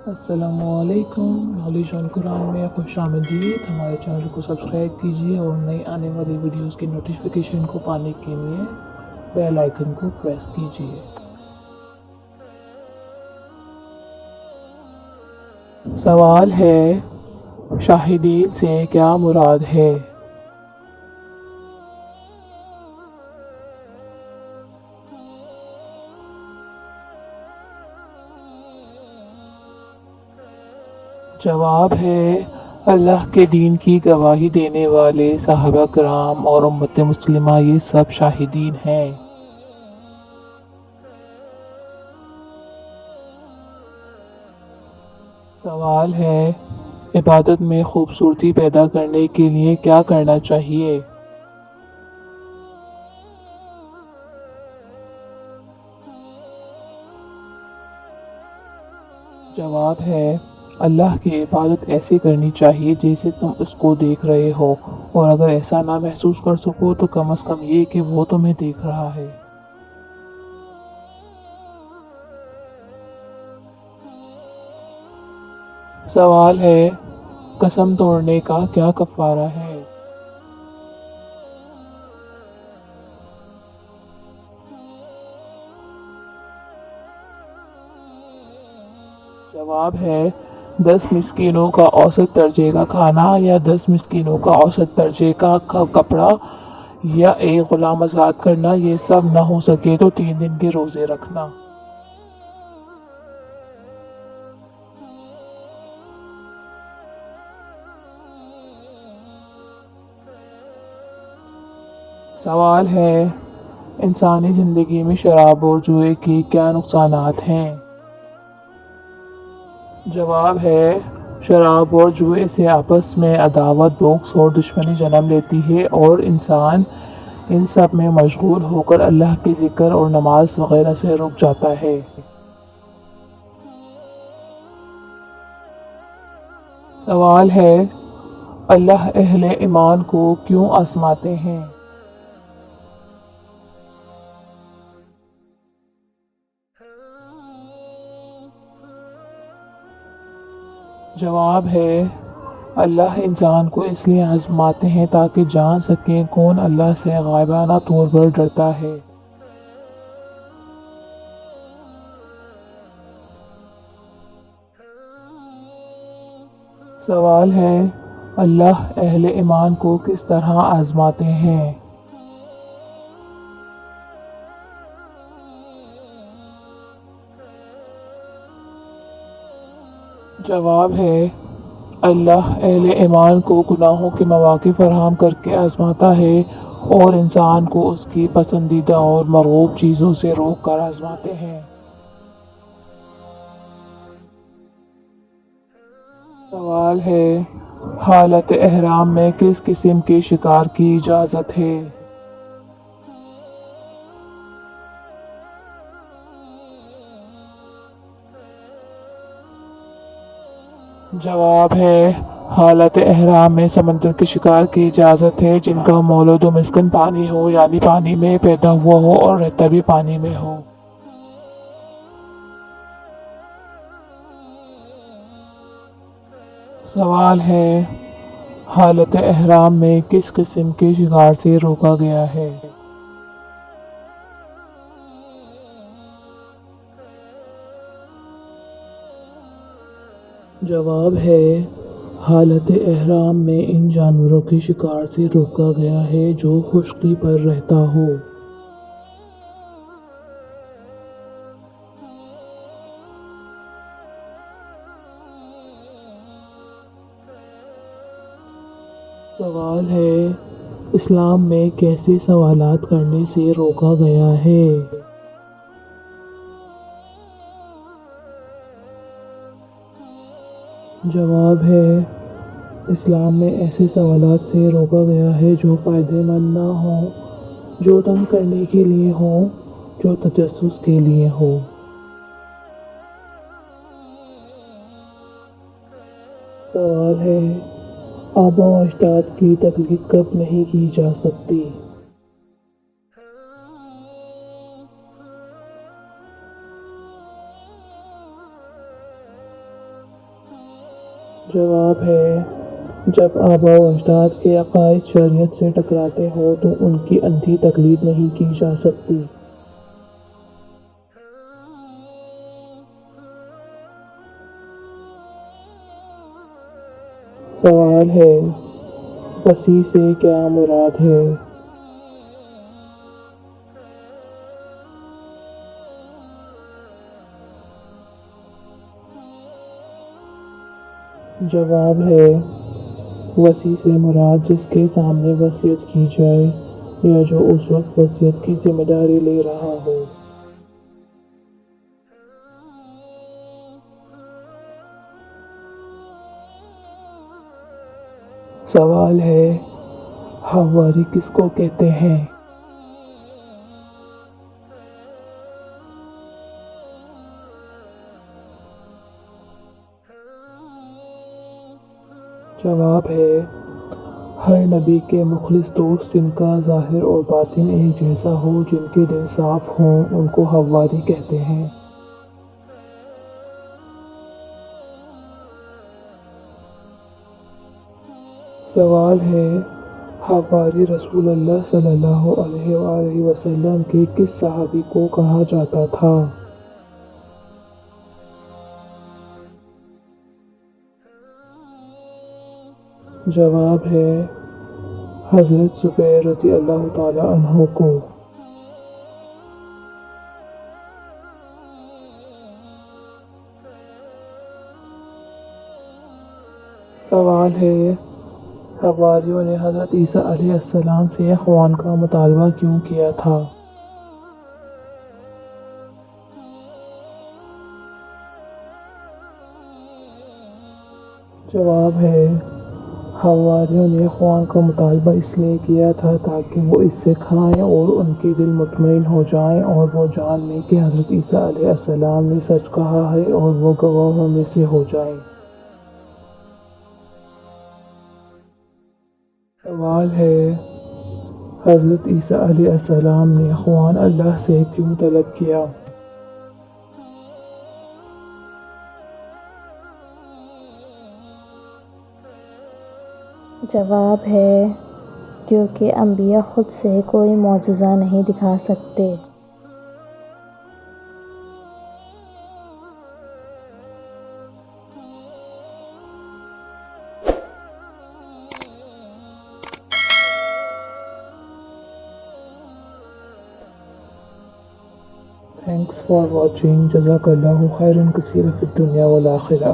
السلام علیکم، knowledge on قرآن میں خوش آمدید۔ ہمارے چینل کو سبسکرائب کیجیے اور نئی آنے والی ویڈیوز کی نوٹیفیکیشن کو پانے کے لیے بیل آئیکن کو پریس کیجیے۔ سوال ہے، شاہدین سے کیا مراد ہے؟ جواب ہے، اللہ کے دین کی گواہی دینے والے صحابہ کرام اور امت مسلمہ یہ سب شاہدین ہیں۔ سوال ہے، عبادت میں خوبصورتی پیدا کرنے کے لیے کیا کرنا چاہیے؟ جواب ہے، اللہ کی عبادت ایسی کرنی چاہیے جیسے تم اس کو دیکھ رہے ہو، اور اگر ایسا نہ محسوس کر سکو تو کم از کم یہ کہ وہ تمہیں دیکھ رہا ہے۔ سوال ہے، قسم توڑنے کا کیا کفارہ ہے؟ جواب ہے، 10 مسکینوں کا اوسط درجے کا کھانا یا 10 مسکینوں کا اوسط درجے کا کپڑا یا ایک غلام آزاد کرنا، یہ سب نہ ہو سکے تو 3 دن کے روزے رکھنا۔ سوال ہے، انسانی زندگی میں شراب اور جوئے کے کیا نقصانات ہیں؟ جواب ہے، شراب اور جوئے سے آپس میں عداوت، بغض اور دشمنی جنم لیتی ہے اور انسان ان سب میں مشغول ہو کر اللہ کے ذکر اور نماز وغیرہ سے رک جاتا ہے۔ سوال ہے، اللہ اہل ایمان کو کیوں آزماتے ہیں؟ جواب ہے، اللہ انسان کو اس لیے آزماتے ہیں تاکہ جان سکیں کون اللہ سے غائبانہ طور پر ڈرتا ہے۔ سوال ہے، اللہ اہل ایمان کو کس طرح آزماتے ہیں؟ جواب ہے، اللہ اہل ایمان کو گناہوں کے مواقع فراہم کر کے آزماتا ہے اور انسان کو اس کی پسندیدہ اور مرغوب چیزوں سے روک کر آزماتے ہیں۔ سوال ہے، حالت احرام میں کس قسم کے شکار کی اجازت ہے؟ جواب ہے، حالت احرام میں سمندر کے شکار کی اجازت ہے جن کا مولد و مسکن پانی ہو، یعنی پانی میں پیدا ہوا ہو اور رہتا بھی پانی میں ہو۔ سوال ہے، حالت احرام میں کس قسم کے شکار سے روکا گیا ہے؟ جواب ہے، حالت احرام میں ان جانوروں کے شکار سے روکا گیا ہے جو خشکی پر رہتا ہو۔ سوال ہے، اسلام میں کیسے سوالات کرنے سے روکا گیا ہے؟ جواب ہے، اسلام میں ایسے سوالات سے روکا گیا ہے جو فائدہ مند نہ ہوں، جو تنگ کرنے کے لیے ہوں، جو تجسس کے لیے ہو۔ سوال ہے، آبا و اجداد کی تقلید کب نہیں کی جا سکتی؟ جواب ہے، جب آباء و اجداد کے عقائد شریعت سے ٹکراتے ہوں تو ان کی اندھی تقلید نہیں کی جا سکتی۔ سوال ہے، وسیع سے کیا مراد ہے؟ جواب ہے، وسیع سے مراد جس کے سامنے وصیت کی جائے یا جو اس وقت وصیت کی ذمہ داری لے رہا ہو۔ سوال ہے، حواری کس کو کہتے ہیں؟ جواب ہے، ہر نبی کے مخلص دوست جن کا ظاہر اور باطن ایک جیسا ہو، جن کے دل صاف ہوں، ان کو حواری کہتے ہیں۔ سوال ہے، حواری رسول اللہ صلی اللہ علیہ وآلہ وسلم کے کس صحابی کو کہا جاتا تھا؟ جواب ہے، حضرت زبیر رضی اللہ تعالی عنہ کو۔ سوال ہے، حواریوں نے حضرت عیسیٰ علیہ السلام سے اخوان کا مطالبہ کیوں کیا تھا؟ جواب ہے، حواریوں نے اخوان کا مطالبہ اس لیے کیا تھا تاکہ وہ اس سے کھائیں اور ان کے دل مطمئن ہو جائیں اور وہ جان لیں کہ حضرت عیسیٰ علیہ السلام نے سچ کہا ہے اور وہ گواہوں میں سے ہو جائیں۔ سوال ہے، حضرت عیسیٰ علیہ السلام نے اخوان اللہ سے کیوں طلب کیا؟ جواب ہے، کیونکہ انبیاء خود سے کوئی معجزہ نہیں دکھا سکتے۔ Thanks for watching. جزاک اللہ خیرا کثیرا فی الدنیا والآخرہ۔